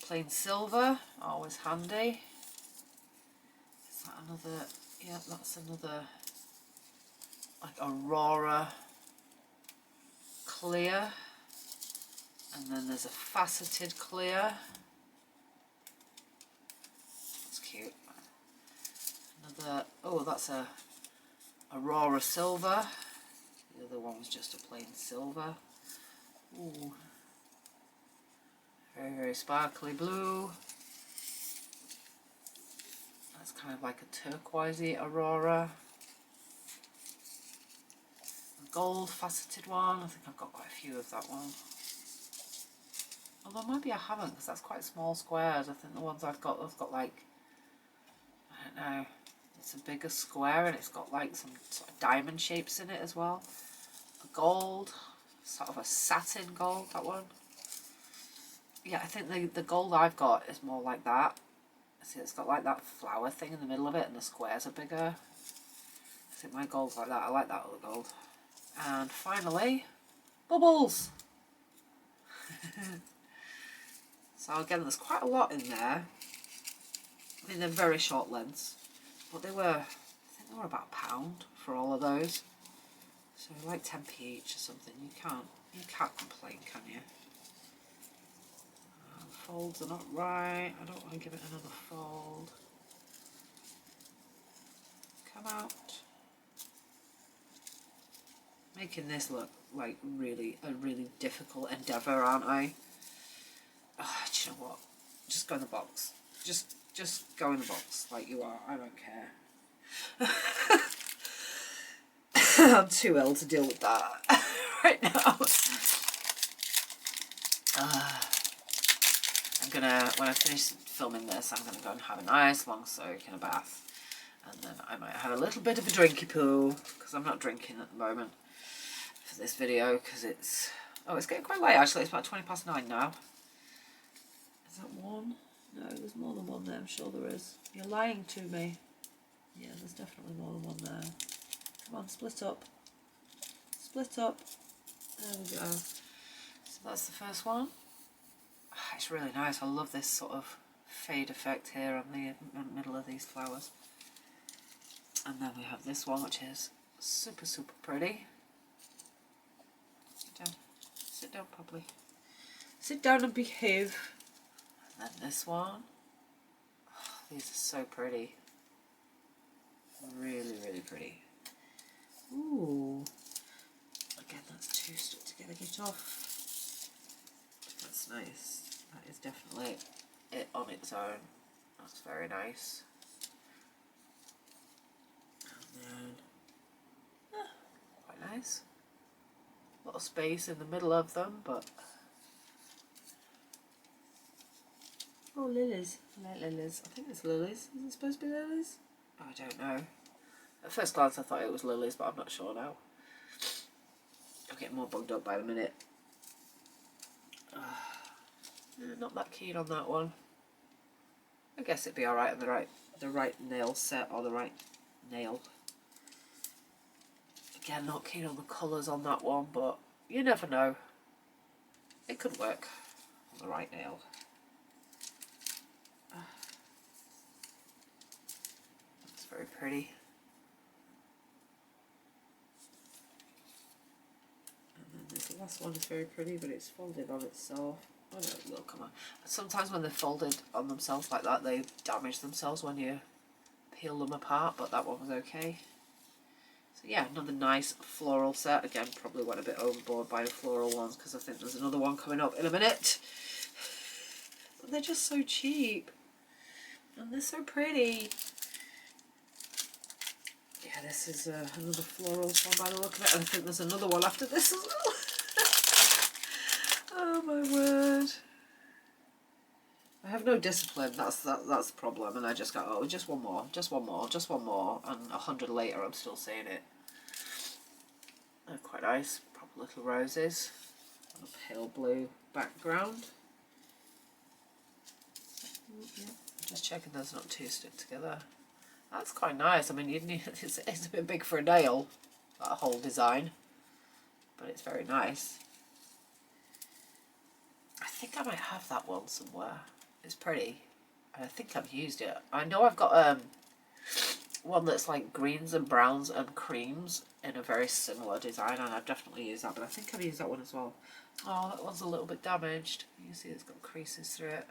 plain silver, always handy. Is that another, yeah, that's another like Aurora clear. And then there's a faceted clear. That's cute. Another, oh, that's a Aurora silver. The other one was just a plain silver. Ooh. Very, very sparkly blue. That's kind of like a turquoisey Aurora. A gold faceted one. I think I've got quite a few of that one. Although maybe I haven't, because that's quite small squares. I think the ones I've got like, I don't know, it's a bigger square and it's got like some sort of diamond shapes in it as well. A gold, sort of a satin gold, that one. Yeah, I think the gold I've got is more like that. See, it's got like that flower thing in the middle of it and the squares are bigger. I think my gold's like that. I like that other gold. And finally, Bubbles! So again, there's quite a lot in there. I mean, they're very short lengths, but I think they were about £1 for all of those. So like 10p each or something. You can't complain, can you? Folds are not right. I don't want to give it another fold. Come out. Making this look like a really difficult endeavour, aren't I? Oh, do you know what? Just go in the box. Just go in the box like you are. I don't care. I'm too ill to deal with that right now. I'm gonna, when I finish filming this, I'm gonna go and have a nice long soak in a bath, and then I might have a little bit of a drinky poo, because I'm not drinking at the moment for this video, because it's getting quite late actually. It's about 9:20 now. Is that one? No, there's more than one there, I'm sure there is. You're lying to me. Yeah, there's definitely more than one there. Come on, split up. Split up. There we go. So that's the first one. It's really nice. I love this sort of fade effect here on the middle of these flowers. And then we have this one, which is super pretty. Sit down properly. Sit down and behave. And then this one. Oh, these are so pretty. Really pretty. Ooh. Again, that's two stuck together. Get off. That's nice. That is definitely it on its own. That's very nice. And then, quite nice. A lot of space in the middle of them, but oh, lilies. I like lilies. I think it's lilies. Is it supposed to be lilies? Oh, I don't know. At first glance, I thought it was lilies, but I'm not sure now. I'm getting more bugged up by the minute. Not that keen on that one. I guess it'd be alright on the right nail set, or the right nail. Again, not keen on the colours on that one, but you never know. It could work on the right nail. That's very pretty. And then this last one is very pretty, but it's folded on itself. Oh no, it will come on. Sometimes when they're folded on themselves like that, they damage themselves when you peel them apart, but that one was okay. So yeah, another nice floral set. Again, probably went a bit overboard by the floral ones, because I think there's another one coming up in a minute. But they're just so cheap. And they're so pretty. Yeah, this is another floral one by the look of it. And I think there's another one after this as well. Oh my word. I have no discipline, that's the problem, and I just go, oh, just one more, and 100 later I'm still saying it. They're quite nice, proper little roses on a pale blue background. Yeah, just checking those not too stuck together. That's quite nice. I mean, you'd need, it's a bit big for a nail, that whole design, but it's very nice. I think I might have that one somewhere. It's pretty, and I think I've used it. I know I've got one that's like greens and browns and creams in a very similar design, and I've definitely used that, but I think I've used that one as well. Oh, that one's a little bit damaged. You can see it's got creases through it,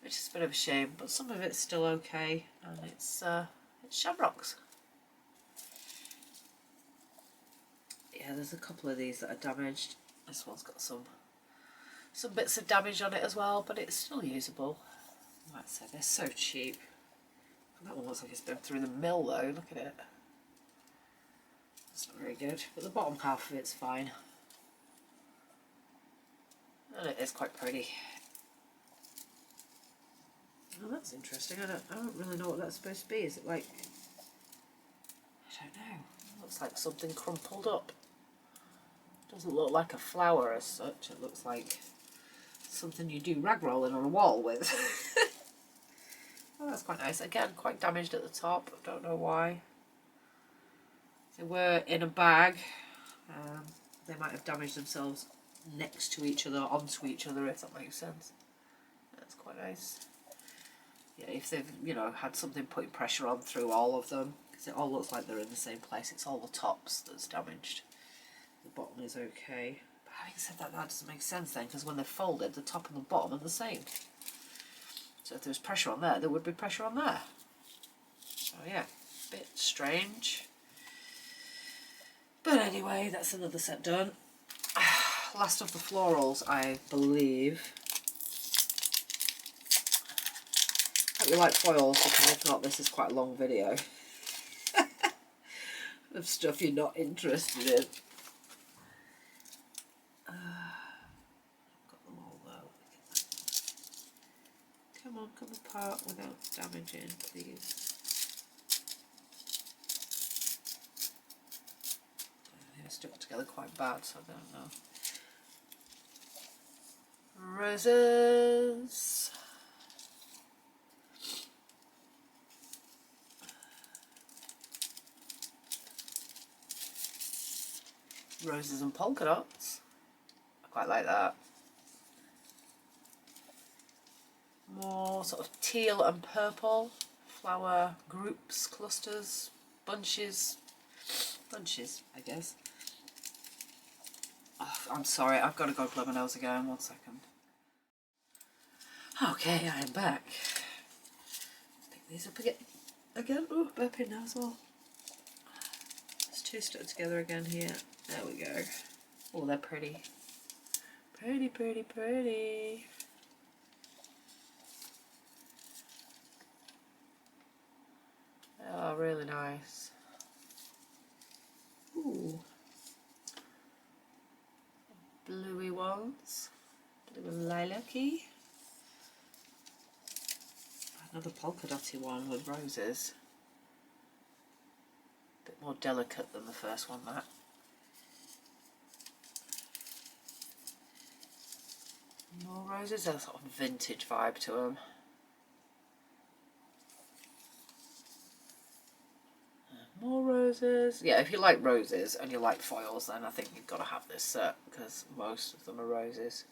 which is a bit of a shame, but some of it's still okay, and it's shamrocks. Yeah, there's a couple of these that are damaged. This one's got some bits of damage on it as well, but it's still usable. Like I said, they're so cheap. That one looks like it's been through the mill though, look at it. That's not very good, but the bottom half of it's fine. And it is quite pretty. Oh, that's interesting. I don't really know what that's supposed to be. Is it like, I don't know. It looks like something crumpled up. Doesn't look like a flower as such. It looks like something you do rag rolling on a wall with. Oh, that's quite nice. Again, quite damaged at the top. Don't know why. They were in a bag. they might have damaged themselves next to each other, onto each other, if that makes sense. That's quite nice. Yeah, if they've, you know, had something putting pressure on through all of them, because it all looks like they're in the same place. It's all the tops that's damaged. The bottom is okay. But having said that, that doesn't make sense then, because when they're folded, the top and the bottom are the same. So if there's pressure on there, there would be pressure on there. So yeah, a bit strange. But anyway, that's another set done. Last of the florals, I believe. Hope you like foils, because if not, this is quite a long video of stuff you're not interested in. Got them all though. Come on, come apart without damaging, please. They're stuck together quite bad, so I don't know. Roses. Roses and polka dots. I quite like that. More sort of teal and purple flower groups, clusters, bunches, I guess. Oh, I'm sorry, I've got to go blow my nose again. 1 second. Okay, I am back. Pick these up again. Oh, burping now as well. There's two stuck together again here. There we go. Oh, they're pretty. Pretty, pretty, pretty. They are really nice. Ooh. Bluey ones. Blue and lilac-y. Another polka dotty one with roses. A bit more delicate than the first one, that. More roses, there's a sort of vintage vibe to them. More roses. Yeah, if you like roses and you like foils, then I think you've got to have this set, because most of them are roses.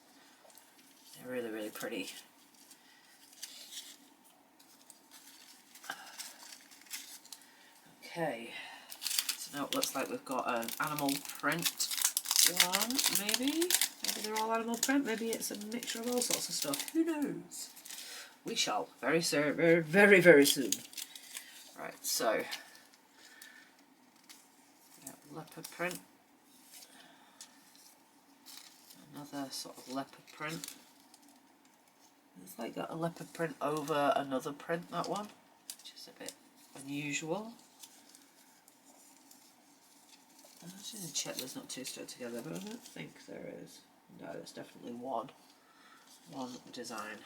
They're really, really pretty. Okay, so now it looks like we've got an animal print one, maybe? Maybe they're all animal print, maybe it's a mixture of all sorts of stuff. Who knows? We shall very soon, very, very soon. Right, so yeah, leopard print. Another sort of leopard print. It's like got a leopard print over another print, that one, which is a bit unusual. I just need to check there's not two stuck together, but I don't think there is. No, there's definitely one design.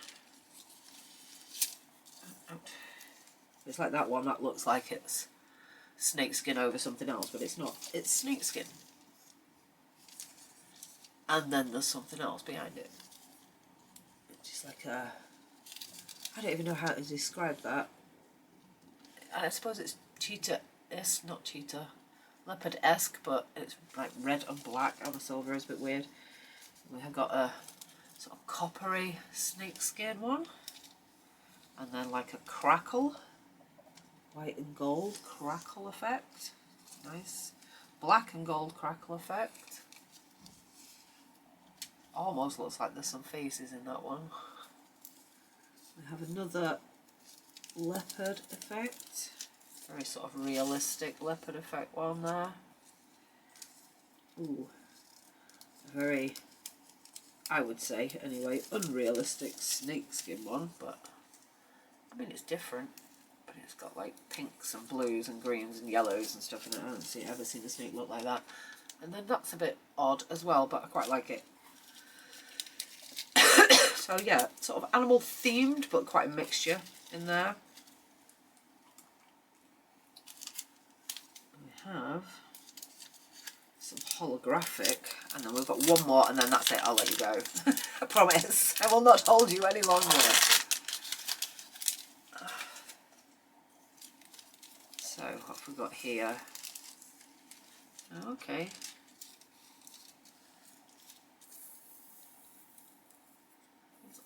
It's like that one that looks like it's snakeskin over something else, but it's not. It's snakeskin. And then there's something else behind it. It's just like a... I don't even know how to describe that. I suppose it's cheetah-esque, not cheetah. Leopard-esque, but it's like red and black, and the silver is a bit weird. We have got a sort of coppery snakeskin one, and then like a crackle, white and gold crackle effect. Nice. Black and gold crackle effect. Almost looks like there's some faces in that one. We have another leopard effect. Very sort of realistic leopard effect one there. Ooh. Very, I would say anyway, unrealistic snakeskin one, but I mean it's different. But it's got like pinks and blues and greens and yellows and stuff in it. I haven't ever seen a snake look like that. And then that's a bit odd as well, but I quite like it. So yeah, sort of animal themed, but quite a mixture in there. We have some holographic, and then we've got one more, and then that's it. I'll let you go. I promise. I will not hold you any longer. So what have we got here? Okay.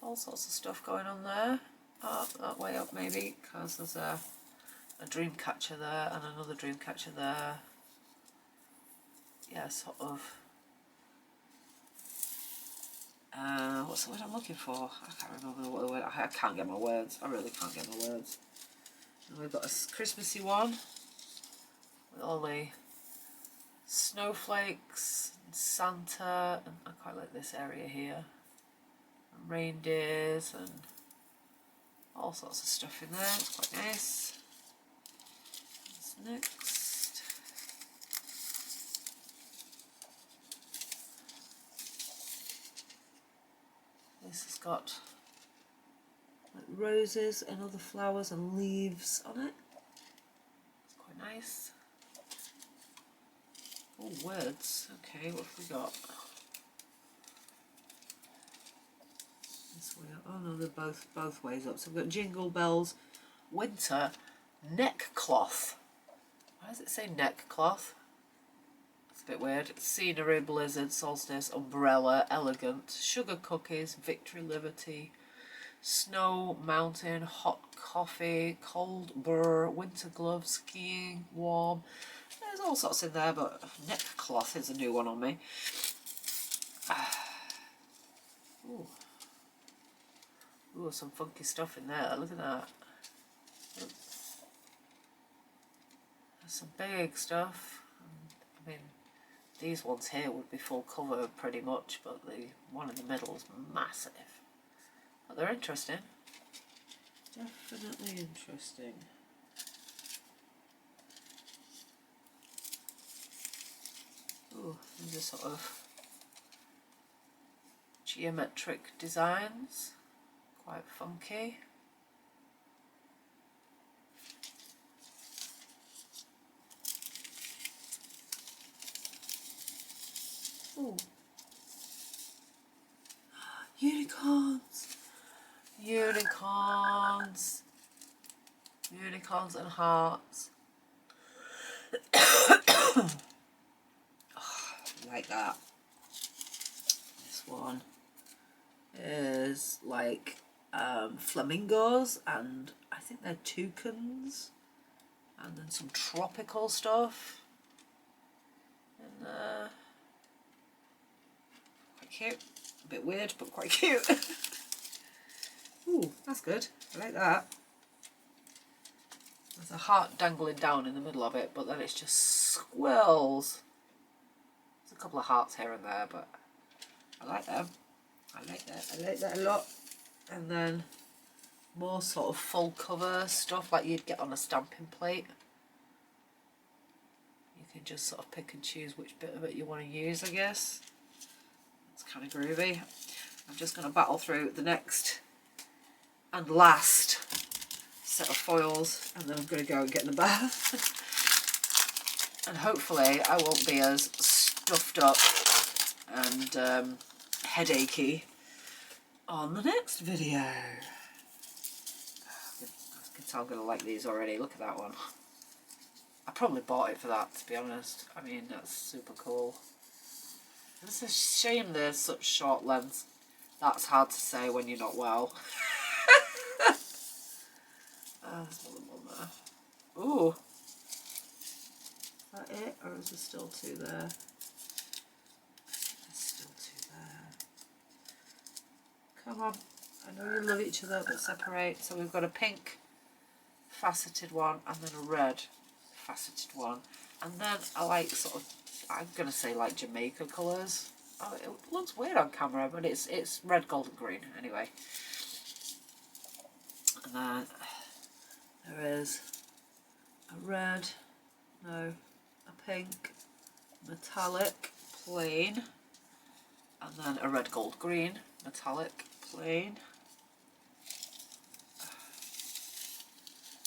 all sorts of stuff going on there. Up, that way up maybe, because there's a dream catcher there and another dream catcher there. Yeah, sort of. What's the word I'm looking for? I can't remember what the word. I can't get my words. I really can't get my words. And we've got a Christmassy one with all the snowflakes and Santa, and I quite like this area here. And reindeers and all sorts of stuff in there. It's quite nice. What's next? This has got like roses and other flowers and leaves on it. It's quite nice. Oh, words. Okay, what have we got? This way up. Oh no, they're both ways up. So we've got Jingle Bells, Winter, Neck Cloth. Why does it say neck cloth? It's a bit weird. Scenery, Blizzard, Solstice, Umbrella, Elegant, Sugar Cookies, Victory, Liberty, Snow, Mountain, Hot Coffee, Cold Burr, Winter Gloves, Skiing, Warm. There's all sorts in there, but neck cloth is a new one on me. Ooh. Ooh, some funky stuff in there. Look at that. There's some big stuff. I mean, these ones here would be full cover pretty much, but the one in the middle is massive. But they're interesting. Definitely interesting. Ooh, these are sort of geometric designs. Quite funky. Ooh. Unicorns! Unicorns! Unicorns and hearts. Oh, like that. This one is like flamingos, and I think they're toucans, and then some tropical stuff. And quite cute. A bit weird, but quite cute. Ooh, that's good. I like that. There's a heart dangling down in the middle of it, but then it's just squirrels. There's a couple of hearts here and there, but I like them. I like that. I like that a lot. And then more sort of full cover stuff like you'd get on a stamping plate. You can just sort of pick and choose which bit of it you want to use, I guess. It's kind of groovy. I'm just going to battle through the next and last set of foils, and then I'm going to go and get in the bath. And hopefully I won't be as stuffed up and headachy on the next video. I can tell I'm going to like these already. Look at that one. I probably bought it for that, to be honest. I mean, that's super cool. It's a shame there's such short lengths. That's hard to say when you're not well. There's another one there. Ooh. Is that it? Or is there still two there? There's still two there. Come on. I know you love each other, but separate. So we've got a pink faceted one and then a red faceted one. And then I like sort of, I'm going to say like Jamaica colours. Oh, it looks weird on camera, but it's red, gold and green anyway. And then there is a red, no, a pink, metallic, plain, and then a red, gold, green, metallic, plain.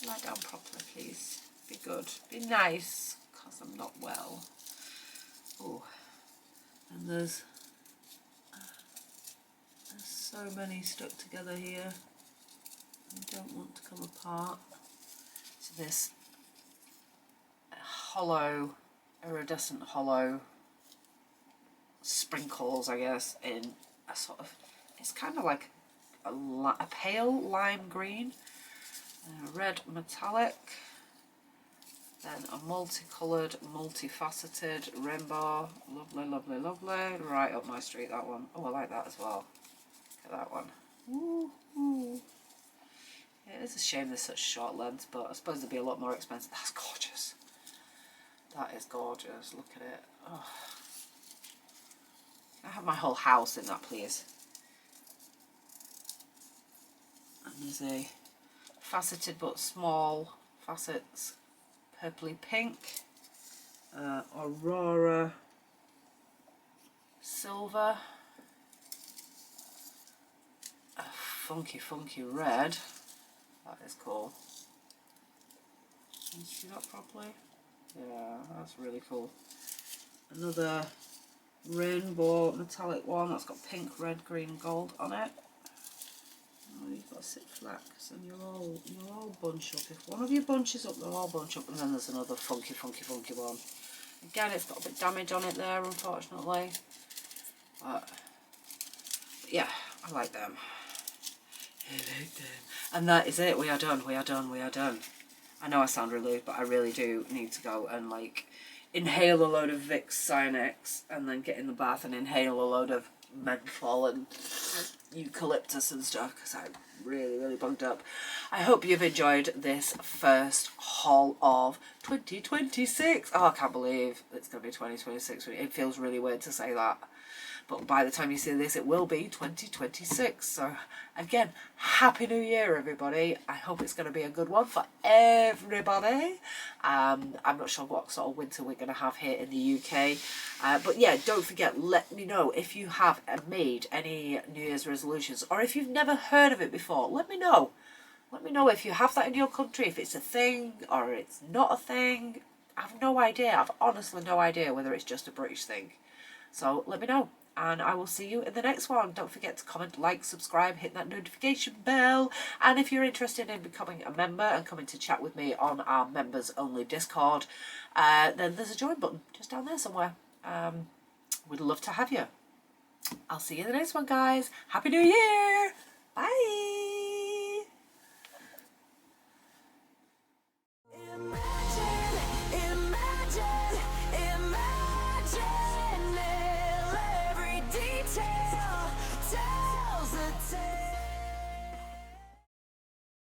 Lie down properly, please. Be good. Be nice, because I'm not well. Oh, and there's so many stuck together here. I don't want to come apart. So this hollow, iridescent hollow sprinkles, I guess, in a sort of, it's kind of like a pale lime green, a red metallic, then a multicoloured, multifaceted rainbow. Lovely, lovely, lovely. Right up my street, that one. Oh, I like that as well. Look at that one. Ooh, ooh. Yeah, it is a shame they're such short lengths, but I suppose they'd be a lot more expensive. That's gorgeous. That is gorgeous. Look at it. Oh. I have my whole house in that, please. And there's a faceted but small facets, purpley pink, Aurora silver, a funky red. That is cool. Can you see that properly? Yeah, that's really cool. Another rainbow metallic one that's got pink, red, green, gold on it. Oh, you've got 6 flax and you're all bunched up. If one of you bunches up, they'll all bunch up, and then there's another funky one. Again, it's got a bit of damage on it there, unfortunately. But yeah, I like them. And that is it. We are done. I know I sound relieved, but I really do need to go and like inhale a load of Vicks Sinex and then get in the bath and inhale a load of menthol and eucalyptus and stuff, because I'm really bunged up. I hope you've enjoyed this first haul of 2026. Oh, I can't believe it's going to be 2026. It feels really weird to say that. But by the time you see this, it will be 2026. So, again, Happy New Year, everybody. I hope it's going to be a good one for everybody. I'm not sure what sort of winter we're going to have here in the UK. But yeah, don't forget, let me know if you have made any New Year's resolutions, or if you've never heard of it before. Let me know. Let me know if you have that in your country, if it's a thing or it's not a thing. I have no idea. I've honestly no idea whether it's just a British thing. So let me know. And I will see you in the next one. Don't forget to comment, like, subscribe, hit that notification bell. And if you're interested in becoming a member and coming to chat with me on our members only Discord, then there's a join button just down there somewhere. We'd love to have you. I'll see you in the next one, guys. Happy New Year! Bye!